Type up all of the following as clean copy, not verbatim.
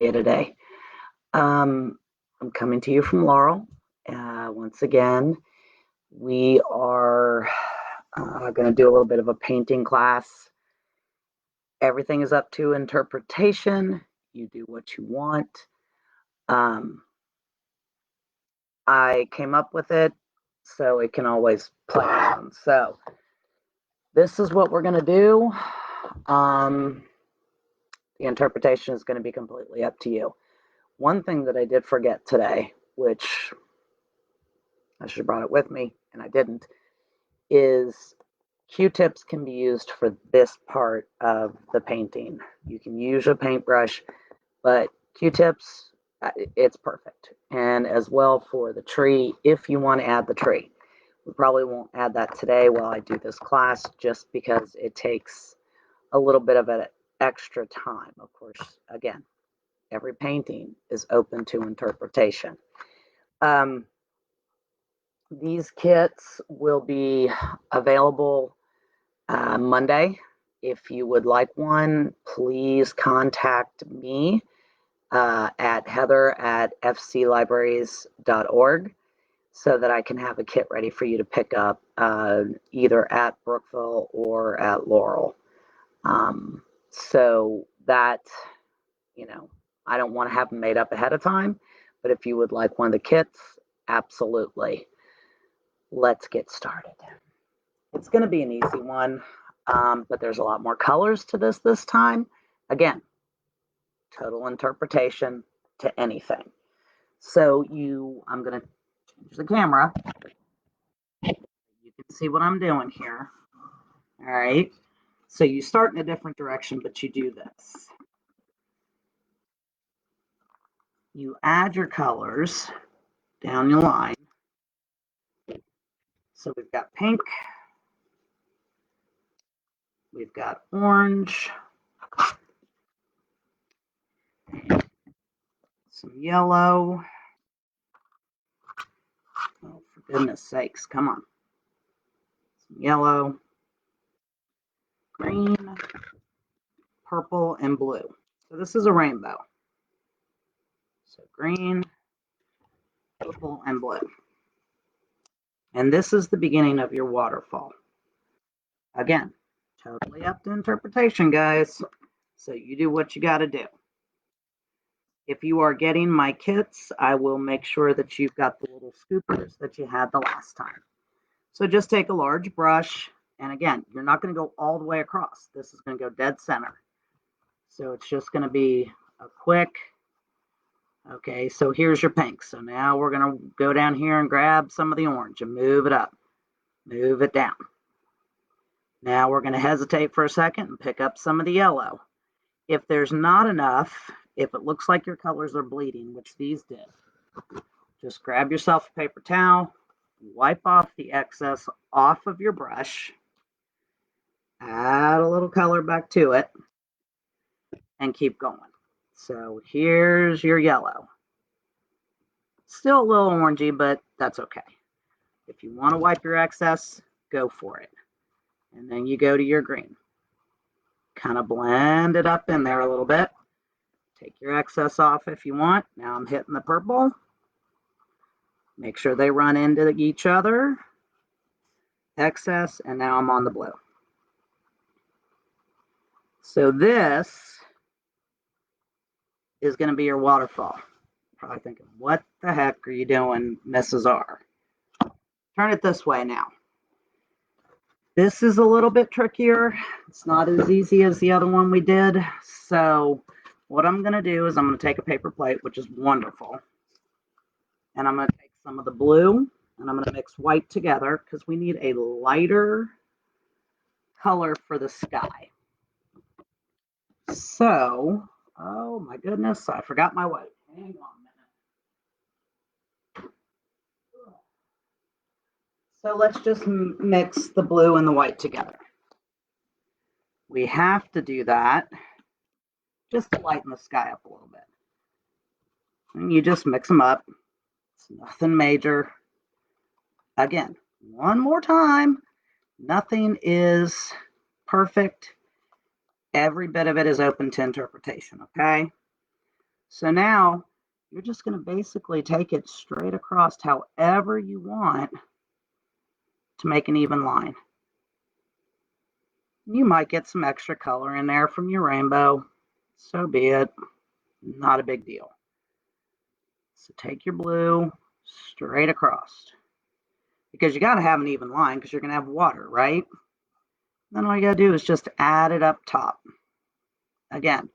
today. I'm coming to you from Laurel. Once again, we are going to do a little bit of a painting class. Everything is up to interpretation. You do what you want. I came up with it so it can always play around. So this is what we're going to do. The interpretation is going to be completely up to you. One thing that I did forget today, which I should have brought it with me and I didn't, is Q-tips can be used for this part of the painting. You can use a paintbrush, but Q-tips, it's perfect. And as well for the tree, if you want to add the tree. We probably won't add that today while I do this class, just because it takes a little bit of an extra time. Of course, again, every painting is open to interpretation. These kits will be available Monday. If you would like one, please contact me at heather@fclibraries.org so that I can have a kit ready for you to pick up either at Brookville or at Laurel. So that, I don't want to have them made up ahead of time, but if you would like one of the kits, absolutely. Let's get started. It's going to be an easy one, but there's a lot more colors to this time. Again, total interpretation to anything. So I'm going to change the camera. You can see what I'm doing here. All right. So you start in a different direction, but you do this. You add your colors down your line. So we've got pink. We've got orange. Some yellow. Oh, for goodness sakes, come on. Some yellow, green, purple, and blue. So this is a rainbow. So green, purple, and blue. And this is the beginning of your waterfall. Again, totally up to interpretation, guys. So you do what you got to do. If you are getting my kits, I will make sure that you've got the little scoopers that you had the last time. So just take a large brush, and again, you're not going to go all the way across. This is going to go dead center. So it's just going to be a quick, okay, so here's your pink. So now we're going to go down here and grab some of the orange and move it up, move it down. Now we're going to hesitate for a second and pick up some of the yellow. If there's not enough, if it looks like your colors are bleeding, which these did, just grab yourself a paper towel, wipe off the excess off of your brush, add a little color back to it, and keep going. So here's your yellow. Still a little orangey, but that's okay. If you want to wipe your excess, go for it. And then you go to your green. Kind of blend it up in there a little bit. Take your excess off if you want. Now I'm hitting the purple. Make sure they run into each other. Excess, and now I'm on the blue. So this is going to be your waterfall. Probably thinking, what the heck are you doing, Mrs. R? Turn it this way now. This is a little bit trickier. It's not as easy as the other one we did. So what I'm going to do is I'm going to take a paper plate, which is wonderful. And I'm going to take some of the blue and I'm going to mix white together because we need a lighter color for the sky. So, oh my goodness, I forgot my white. Hang on a minute. So let's just mix the blue and the white together. We have to do that just to lighten the sky up a little bit. And you just mix them up. It's nothing major. Again, one more time. Nothing is perfect. Every bit of it is open to interpretation, okay? So now you're just going to basically take it straight across however you want to make an even line. You might get some extra color in there from your rainbow. So be it. Not a big deal. So take your blue straight across. Because you got to have an even line because you're going to have water, right? Then all you got to do is just add it up top. Again,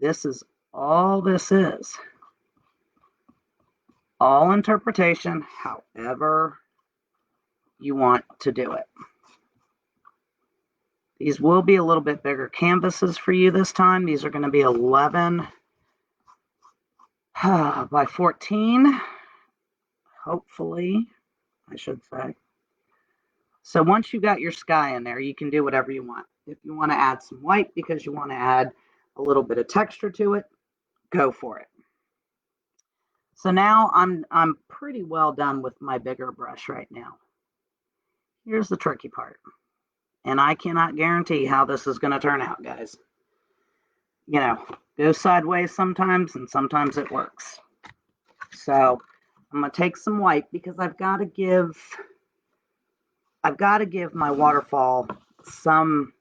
this is all this is. All interpretation, however you want to do it. These will be a little bit bigger canvases for you this time. These are going to be 11 by 14, hopefully, I should say. So once you got your sky in there, you can do whatever you want. If you want to add some white because you want to add a little bit of texture to it, go for it. So now I'm pretty well done with my bigger brush right now. Here's the tricky part. And I cannot guarantee how this is going to turn out, guys. You know, goes sideways sometimes, and sometimes it works. So I'm going to take some white because I've got to give my waterfall some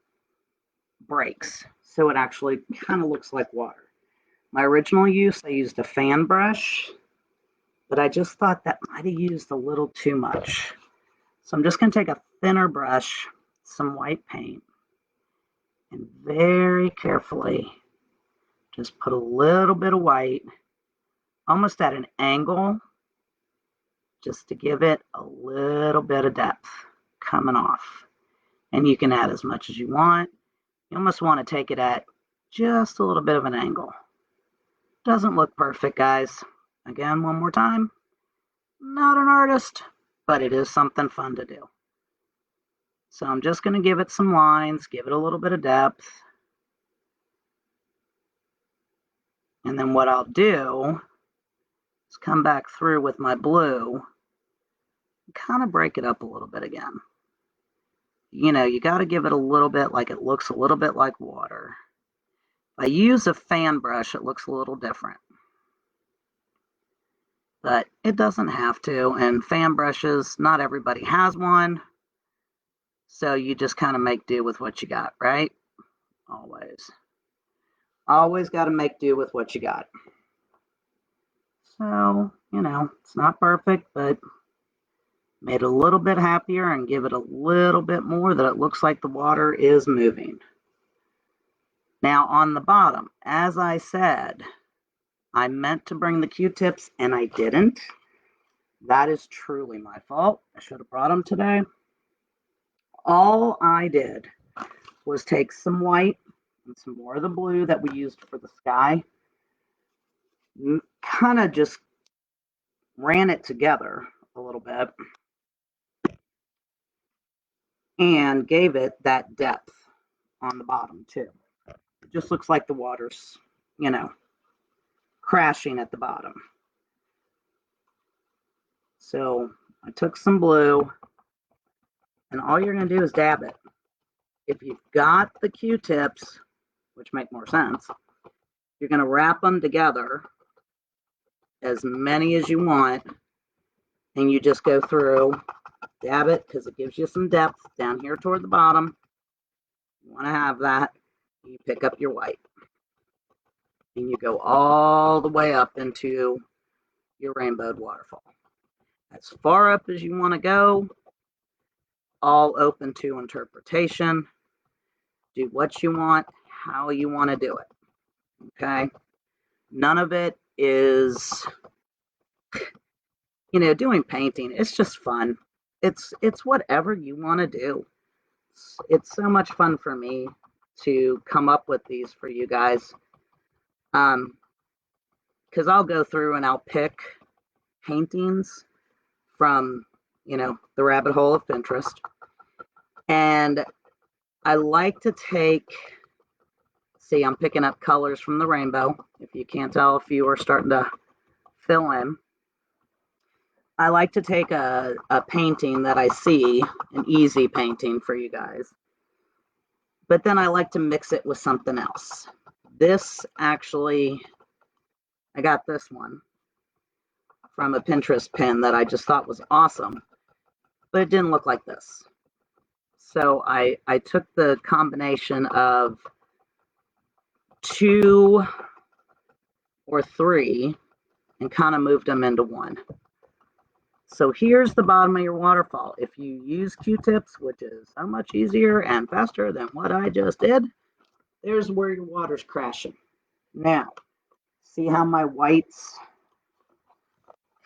breaks so it actually kind of looks like water. My original use, I used a fan brush, but I just thought that might have used a little too much. So I'm just going to take a thinner brush, some white paint, and very carefully just put a little bit of white, almost at an angle, just to give it a little bit of depth coming off. And you can add as much as you want. You almost want to take it at just a little bit of an angle. Doesn't look perfect, guys. Again, one more time. Not an artist, but it is something fun to do. So I'm just going to give it some lines, give it a little bit of depth. And then what I'll do is come back through with my blue and kind of break it up a little bit again. You know, you got to give it a little bit like it looks a little bit like water. If I use a fan brush, it looks a little different. But it doesn't have to. And fan brushes, not everybody has one. So you just kind of make do with what you got, right? Always. Always got to make do with what you got. So, you know, it's not perfect, but made it a little bit happier and give it a little bit more that it looks like the water is moving. Now on the bottom, as I said, I meant to bring the Q-tips and I didn't. That is truly my fault. I should have brought them today. All I did was take some white and some more of the blue that we used for the sky, kind of just ran it together a little bit and gave it that depth on the bottom too. It just looks like the water's, you know, crashing at the bottom. So I took some blue, and all you're going to do is dab it. If you've got the Q-tips, which make more sense, you're going to wrap them together, as many as you want, and you just go through, dab it, because it gives you some depth down here toward the bottom. You want to have that. You pick up your white, and you go all the way up into your rainbowed waterfall. As far up as you want to go, all open to interpretation. Do what you want, how you want to do it. Okay? None of it is, you know, doing painting. It's just fun. It's whatever you want to do. It's so much fun for me to come up with these for you guys. Because I'll go through and I'll pick paintings from, you know, the rabbit hole of Pinterest. And I like to take, see, I'm picking up colors from the rainbow. If you can't tell, a few are starting to fill in. I like to take a painting that I see, an easy painting for you guys. But then I like to mix it with something else. This actually I got this one from a Pinterest pin that I just thought was awesome, but it didn't look like this. So I took the combination of 2 or 3 and kind of moved them into one. So here's the bottom of your waterfall. If you use Q-tips, which is so much easier and faster than what I just did, there's where your water's crashing. Now, see how my whites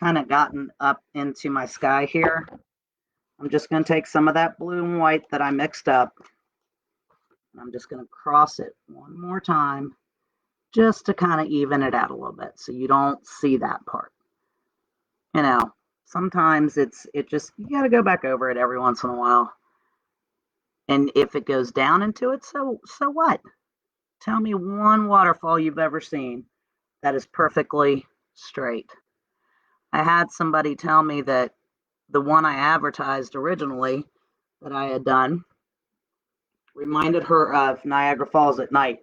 kind of gotten up into my sky here? I'm just going to take some of that blue and white that I mixed up, and I'm just going to cross it one more time just to kind of even it out a little bit so you don't see that part. You know, sometimes you got to go back over it every once in a while. And if it goes down into it, so what? Tell me one waterfall you've ever seen that is perfectly straight. I had somebody tell me that the one I advertised originally that I had done reminded her of Niagara Falls at night.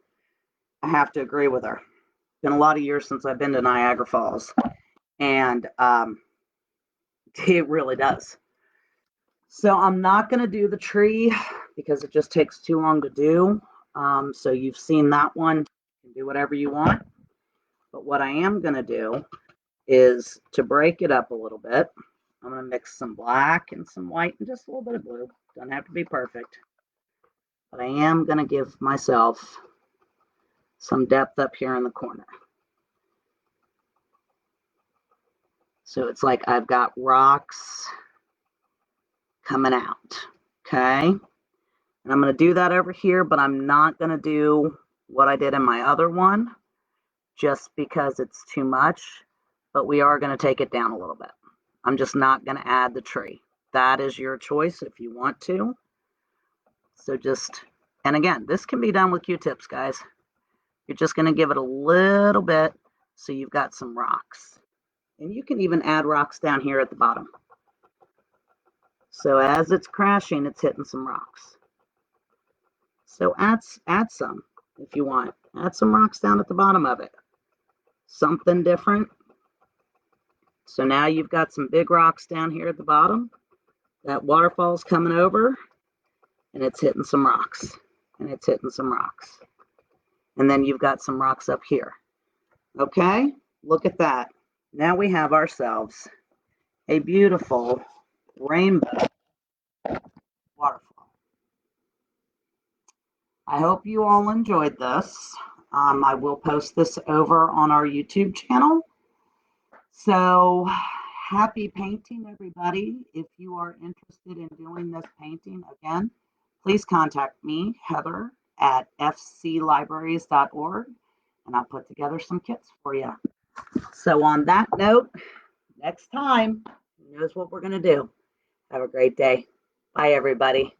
I have to agree with her. It's been a lot of years since I've been to Niagara Falls, and it really does. So I'm not going to do the tree because it just takes too long to do. So you've seen that one. You can do whatever you want. But what I am going to do is to break it up a little bit. I'm going to mix some black and some white and just a little bit of blue. Doesn't have to be perfect. But I am going to give myself some depth up here in the corner. So it's like I've got rocks coming out. Okay. And I'm going to do that over here, but I'm not going to do what I did in my other one just because it's too much. But we are going to take it down a little bit. I'm just not going to add the tree. That is your choice if you want to. So and again, this can be done with Q-tips, guys. You're just going to give it a little bit so you've got some rocks. And you can even add rocks down here at the bottom. So as it's crashing, it's hitting some rocks. So add some if you want. Add some rocks down at the bottom of it. Something different. So now you've got some big rocks down here at the bottom. That waterfall's coming over, and it's hitting some rocks. And it's hitting some rocks. And then you've got some rocks up here. Okay? Look at that. Now we have ourselves a beautiful rainbow waterfall. I hope you all enjoyed this. I will post this over on our YouTube channel. So happy painting, everybody. If you are interested in doing this painting, again, please contact me, Heather, at fclibraries.org, and I'll put together some kits for you. So on that note, next time, who knows what we're going to do. Have a great day. Bye, everybody.